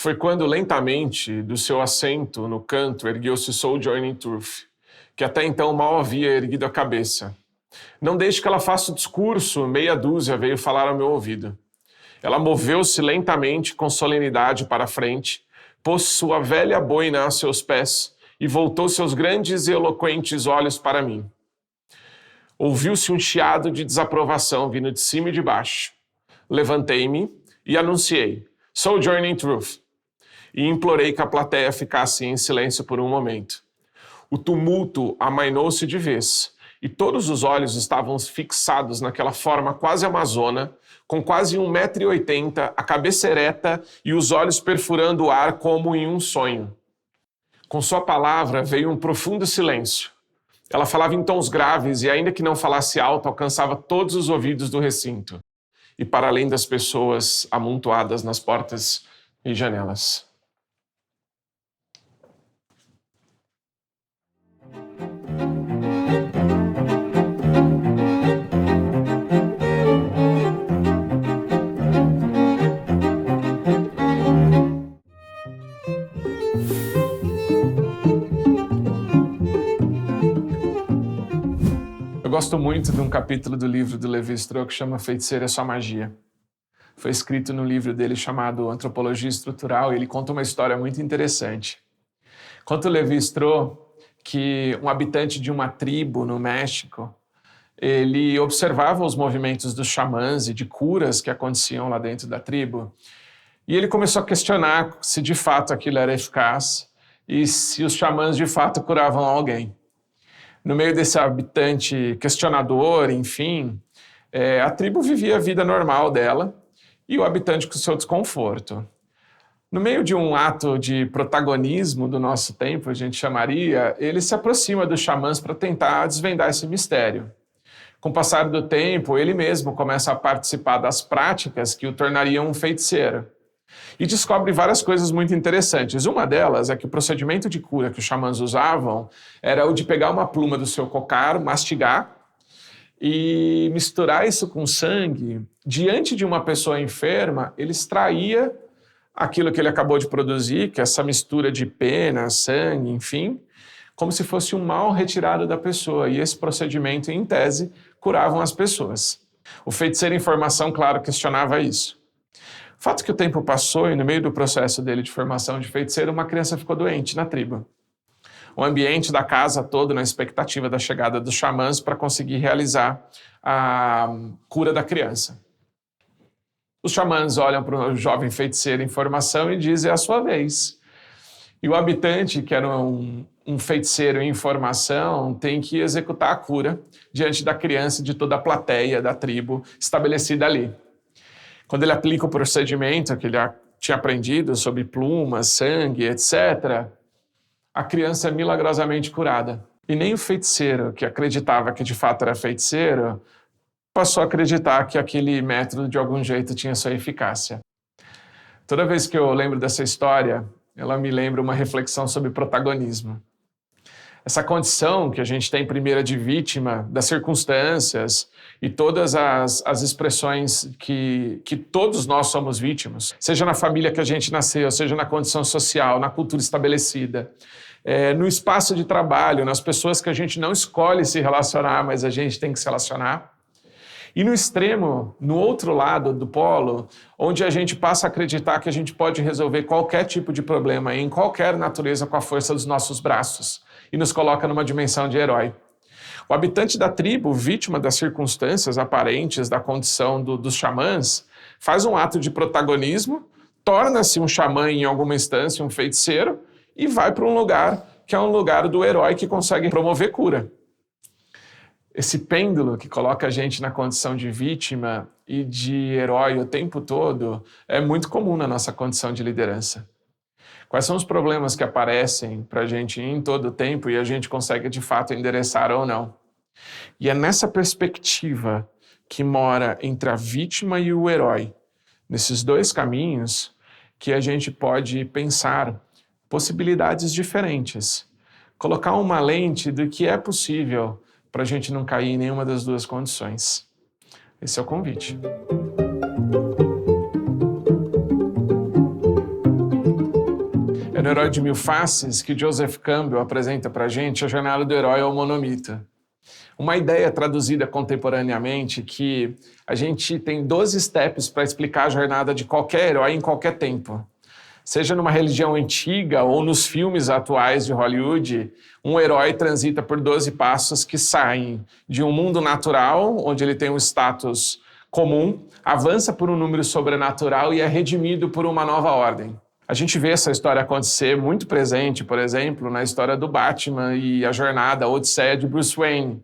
Foi quando, lentamente, do seu assento no canto, ergueu-se Sojourner Truth, que até então mal havia erguido a cabeça. Não deixe que ela faça o discurso, meia dúzia veio falar ao meu ouvido. Ela moveu-se lentamente, com solenidade, para a frente, pôs sua velha boina a seus pés e voltou seus grandes e eloquentes olhos para mim. Ouviu-se um chiado de desaprovação vindo de cima e de baixo. Levantei-me e anunciei, Sojourner Truth, e implorei que a plateia ficasse em silêncio por um momento. O tumulto amainou-se de vez, e todos os olhos estavam fixados naquela forma quase amazona, com quase 1,80 m, a cabeça ereta e os olhos perfurando o ar como em um sonho. Com sua palavra veio um profundo silêncio. Ela falava em tons graves e, ainda que não falasse alto, alcançava todos os ouvidos do recinto, e para além das pessoas amontoadas nas portas e janelas. Eu gosto muito de um capítulo do livro do Lévi-Strauss que chama Feiticeiro é só magia. Foi escrito no livro dele chamado Antropologia Estrutural e ele conta uma história muito interessante. Conta o Lévi-Strauss que um habitante de uma tribo no México, ele observava os movimentos dos xamãs e de curas que aconteciam lá dentro da tribo e ele começou a questionar se de fato aquilo era eficaz e se os xamãs de fato curavam alguém. No meio desse habitante questionador, enfim, a tribo vivia a vida normal dela e o habitante com seu desconforto. No meio de um ato de protagonismo do nosso tempo, a gente chamaria, ele se aproxima dos xamãs para tentar desvendar esse mistério. Com o passar do tempo, ele mesmo começa a participar das práticas que o tornariam um feiticeiro. E descobre várias coisas muito interessantes. Uma delas é que o procedimento de cura que os xamãs usavam era o de pegar uma pluma do seu cocar, mastigar e misturar isso com sangue. Diante de uma pessoa enferma, ele extraía aquilo que ele acabou de produzir, que é essa mistura de pena, sangue, enfim, como se fosse um mal retirado da pessoa. E esse procedimento, em tese, curavam as pessoas. O feiticeiro em formação, claro, questionava isso. O fato é que o tempo passou e no meio do processo dele de formação de feiticeiro, uma criança ficou doente na tribo. O ambiente da casa todo na expectativa da chegada dos xamãs para conseguir realizar a cura da criança. Os xamãs olham para o jovem feiticeiro em formação e dizem, é a sua vez. E o habitante, que era um feiticeiro em formação, tem que executar a cura diante da criança e de toda a plateia da tribo estabelecida ali. Quando ele aplica o procedimento que ele tinha aprendido sobre plumas, sangue, etc., a criança é milagrosamente curada. E nem o feiticeiro, que acreditava que de fato era feiticeiro, passou a acreditar que aquele método de algum jeito tinha sua eficácia. Toda vez que eu lembro dessa história, ela me lembra uma reflexão sobre protagonismo. Essa condição que a gente tem primeira de vítima das circunstâncias e todas as expressões que todos nós somos vítimas, seja na família que a gente nasceu, seja na condição social, na cultura estabelecida, no espaço de trabalho, nas pessoas que a gente não escolhe se relacionar, mas a gente tem que se relacionar. E no extremo, no outro lado do polo, onde a gente passa a acreditar que a gente pode resolver qualquer tipo de problema em qualquer natureza com a força dos nossos braços e nos coloca numa dimensão de herói. O habitante da tribo, vítima das circunstâncias aparentes da condição dos xamãs, faz um ato de protagonismo, torna-se um xamã em alguma instância, um feiticeiro, e vai para um lugar que é um lugar do herói que consegue promover cura. Esse pêndulo que coloca a gente na condição de vítima e de herói o tempo todo é muito comum na nossa condição de liderança. Quais são os problemas que aparecem para a gente em todo o tempo e a gente consegue de fato endereçar ou não? E é nessa perspectiva que mora entre a vítima e o herói, nesses dois caminhos, que a gente pode pensar possibilidades diferentes, colocar uma lente do que é possível para a gente não cair em nenhuma das duas condições. Esse é o convite. É no Herói de Mil Faces que Joseph Campbell apresenta para a gente a jornada do herói ao monomita. Uma ideia traduzida contemporaneamente que a gente tem 12 steps para explicar a jornada de qualquer herói em qualquer tempo. Seja numa religião antiga ou nos filmes atuais de Hollywood, um herói transita por 12 passos que saem de um mundo natural, onde ele tem um status comum, avança por um número sobrenatural e é redimido por uma nova ordem. A gente vê essa história acontecer muito presente, por exemplo, na história do Batman e a jornada, a odisseia de Bruce Wayne.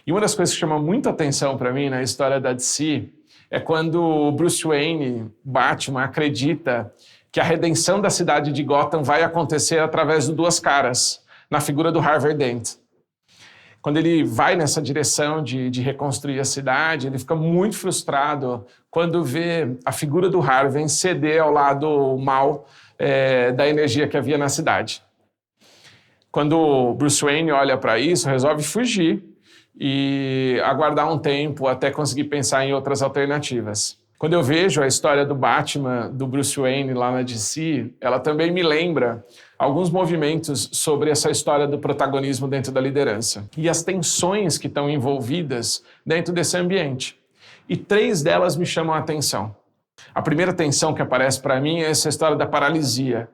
E uma das coisas que chama muita atenção para mim na história da DC é quando o Bruce Wayne, Batman, acredita que a redenção da cidade de Gotham vai acontecer através do Duas Caras, na figura do Harvey Dent. Quando ele vai nessa direção de reconstruir a cidade, ele fica muito frustrado quando vê a figura do Harvey ceder ao lado mal da energia que havia na cidade. Quando Bruce Wayne olha para isso, resolve fugir e aguardar um tempo até conseguir pensar em outras alternativas. Quando eu vejo a história do Batman, do Bruce Wayne lá na DC, ela também me lembra alguns movimentos sobre essa história do protagonismo dentro da liderança e as tensões que estão envolvidas dentro desse ambiente. E 3 delas me chamam a atenção. A primeira tensão que aparece para mim é essa história da paralisia.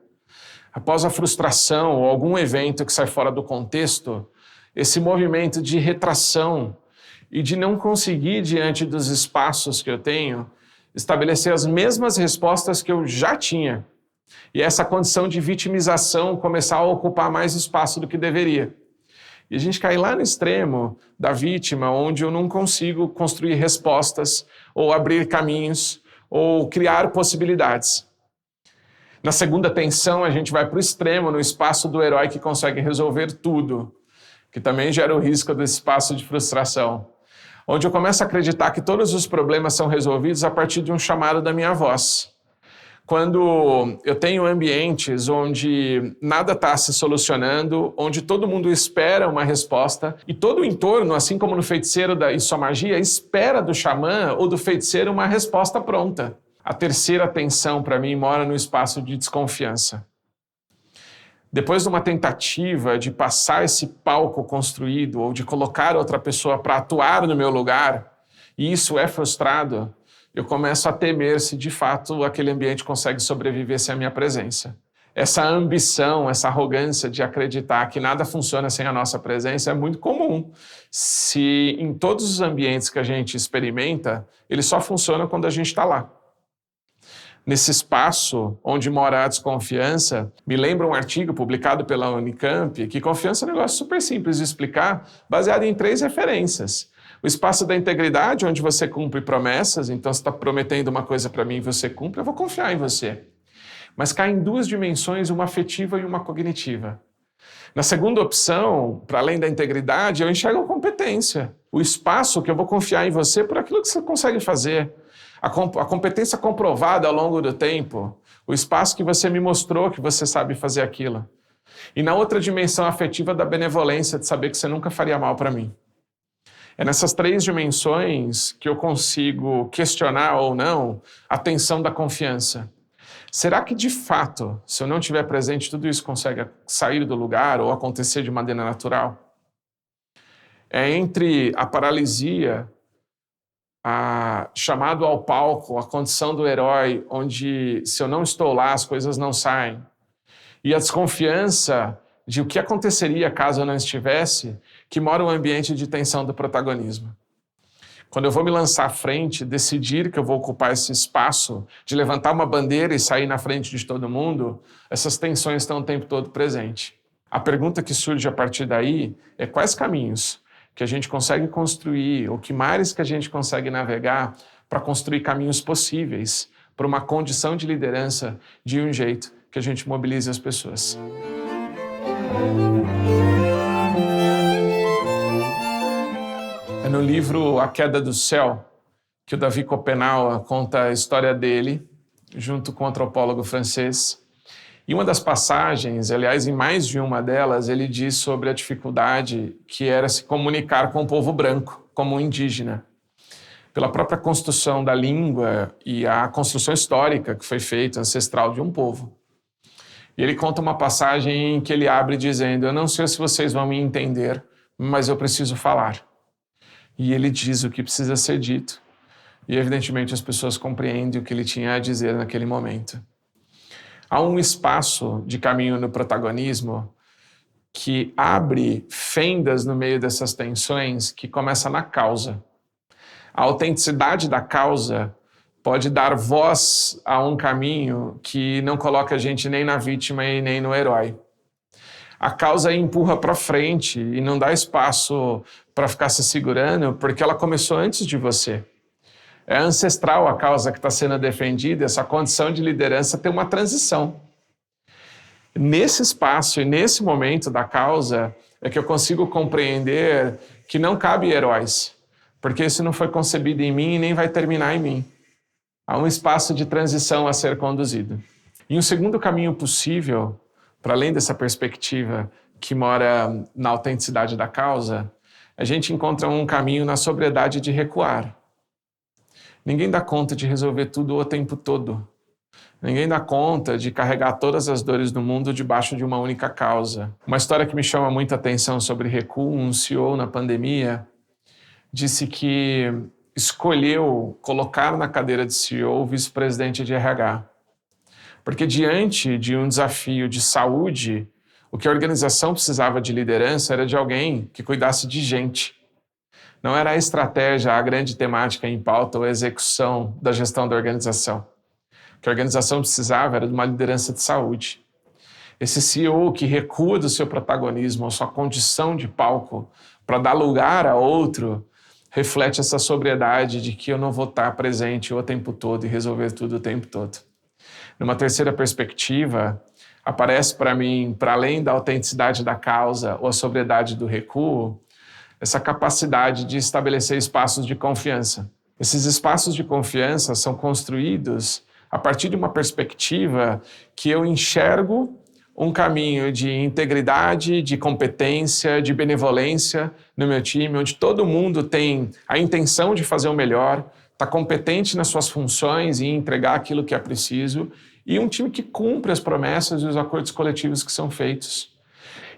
Após a frustração ou algum evento que sai fora do contexto, esse movimento de retração e de não conseguir, diante dos espaços que eu tenho, estabelecer as mesmas respostas que eu já tinha. E essa condição de vitimização começar a ocupar mais espaço do que deveria. E a gente cai lá no extremo da vítima, onde eu não consigo construir respostas, ou abrir caminhos, ou criar possibilidades. Na segunda tensão, a gente vai para o extremo, no espaço do herói que consegue resolver tudo, que também gera o risco desse espaço de frustração, onde eu começo a acreditar que todos os problemas são resolvidos a partir de um chamado da minha voz. Quando eu tenho ambientes onde nada está se solucionando, onde todo mundo espera uma resposta e todo o entorno, assim como no Feiticeiro e Sua Magia, espera do xamã ou do feiticeiro uma resposta pronta. A terceira tensão, para mim, mora no espaço de desconfiança. Depois de uma tentativa de passar esse palco construído ou de colocar outra pessoa para atuar no meu lugar, e isso é frustrado, eu começo a temer se de fato aquele ambiente consegue sobreviver sem a minha presença. Essa ambição, essa arrogância de acreditar que nada funciona sem a nossa presença é muito comum. Se em todos os ambientes que a gente experimenta, ele só funciona quando a gente está lá. Nesse espaço onde mora a desconfiança, me lembra um artigo publicado pela Unicamp que confiança é um negócio super simples de explicar, baseado em 3 referências. O espaço da integridade, onde você cumpre promessas, então você está prometendo uma coisa para mim e você cumpre, eu vou confiar em você. Mas cai em 2 dimensões, uma afetiva e uma cognitiva. Na segunda opção, para além da integridade, eu enxergo a competência. O espaço que eu vou confiar em você por aquilo que você consegue fazer. A competência comprovada ao longo do tempo. O espaço que você me mostrou que você sabe fazer aquilo. E na outra dimensão afetiva da benevolência, de saber que você nunca faria mal para mim. É nessas 3 dimensões que eu consigo questionar ou não a tensão da confiança. Será que, de fato, se eu não estiver presente, tudo isso consegue sair do lugar ou acontecer de maneira natural? É entre a paralisia, a chamado ao palco, a condição do herói, onde se eu não estou lá, as coisas não saem, e a desconfiança de o que aconteceria caso eu não estivesse, que mora um ambiente de tensão do protagonismo. Quando eu vou me lançar à frente, decidir que eu vou ocupar esse espaço, de levantar uma bandeira e sair na frente de todo mundo, essas tensões estão o tempo todo presentes. A pergunta que surge a partir daí é quais caminhos que a gente consegue construir, ou que mares que a gente consegue navegar para construir caminhos possíveis para uma condição de liderança de um jeito que a gente mobilize as pessoas. É no livro A Queda do Céu que o David Copenaua conta a história dele, junto com o antropólogo francês. E uma das passagens, aliás, em mais de uma delas, ele diz sobre a dificuldade que era se comunicar com o povo branco, como um indígena. Pela própria construção da língua e a construção histórica que foi feita, ancestral de um povo. E ele conta uma passagem em que ele abre dizendo: eu não sei se vocês vão me entender, mas eu preciso falar. E ele diz o que precisa ser dito. E evidentemente as pessoas compreendem o que ele tinha a dizer naquele momento. Há um espaço de caminho no protagonismo que abre fendas no meio dessas tensões que começa na causa. A autenticidade da causa pode dar voz a um caminho que não coloca a gente nem na vítima e nem no herói. A causa empurra para frente e não dá espaço para ficar se segurando, porque ela começou antes de você. É ancestral a causa que está sendo defendida, essa condição de liderança tem uma transição. Nesse espaço e nesse momento da causa é que eu consigo compreender que não cabe heróis, porque isso não foi concebido em mim e nem vai terminar em mim. Há um espaço de transição a ser conduzido. E um segundo caminho possível, para além dessa perspectiva que mora na autenticidade da causa, a gente encontra um caminho na sobriedade de recuar. Ninguém dá conta de resolver tudo o tempo todo. Ninguém dá conta de carregar todas as dores do mundo debaixo de uma única causa. Uma história que me chama muita atenção sobre recuo, um CEO na pandemia disse que escolheu colocar na cadeira de CEO o vice-presidente de RH. Porque diante de um desafio de saúde, o que a organização precisava de liderança era de alguém que cuidasse de gente. Não era a estratégia, a grande temática em pauta ou a execução da gestão da organização. O que a organização precisava era de uma liderança de saúde. Esse CEO que recua do seu protagonismo, a sua condição de palco, para dar lugar a outro, reflete essa sobriedade de que eu não vou estar presente o tempo todo e resolver tudo o tempo todo. Numa terceira perspectiva, aparece para mim, para além da autenticidade da causa ou a sobriedade do recuo, essa capacidade de estabelecer espaços de confiança. Esses espaços de confiança são construídos a partir de uma perspectiva que eu enxergo um caminho de integridade, de competência, de benevolência no meu time, onde todo mundo tem a intenção de fazer o melhor, está competente nas suas funções e entregar aquilo que é preciso, e um time que cumpre as promessas e os acordos coletivos que são feitos.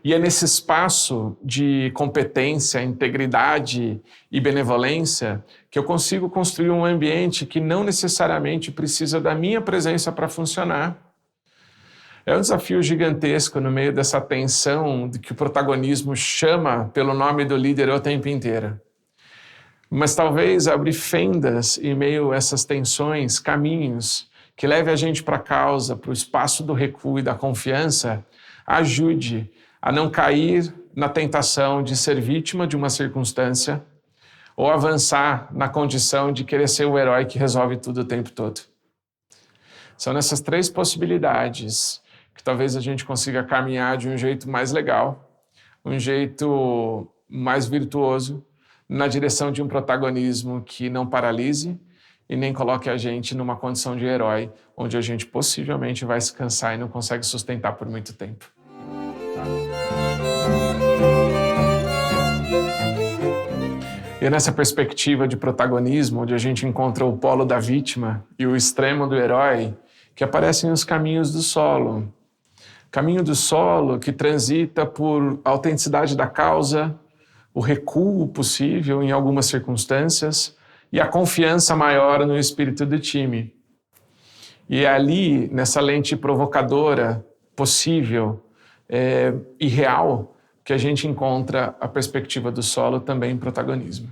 E é nesse espaço de competência, integridade e benevolência que eu consigo construir um ambiente que não necessariamente precisa da minha presença para funcionar. É um desafio gigantesco no meio dessa tensão de que o protagonismo chama pelo nome do líder o tempo inteiro. Mas talvez abrir fendas em meio a essas tensões, caminhos que leve a gente para a causa, para o espaço do recuo e da confiança, ajude a não cair na tentação de ser vítima de uma circunstância ou avançar na condição de querer ser o herói que resolve tudo o tempo todo. São nessas três possibilidades que talvez a gente consiga caminhar de um jeito mais legal, um jeito mais virtuoso, na direção de um protagonismo que não paralise e nem coloque a gente numa condição de herói, onde a gente possivelmente vai se cansar e não consegue sustentar por muito tempo. E é nessa perspectiva de protagonismo, onde a gente encontra o polo da vítima e o extremo do herói, que aparecem os caminhos do solo. Caminho do solo que transita por autenticidade da causa, o recuo possível em algumas circunstâncias e a confiança maior no espírito do time. E é ali, nessa lente provocadora, possível e real, que a gente encontra a perspectiva do solo também em protagonismo.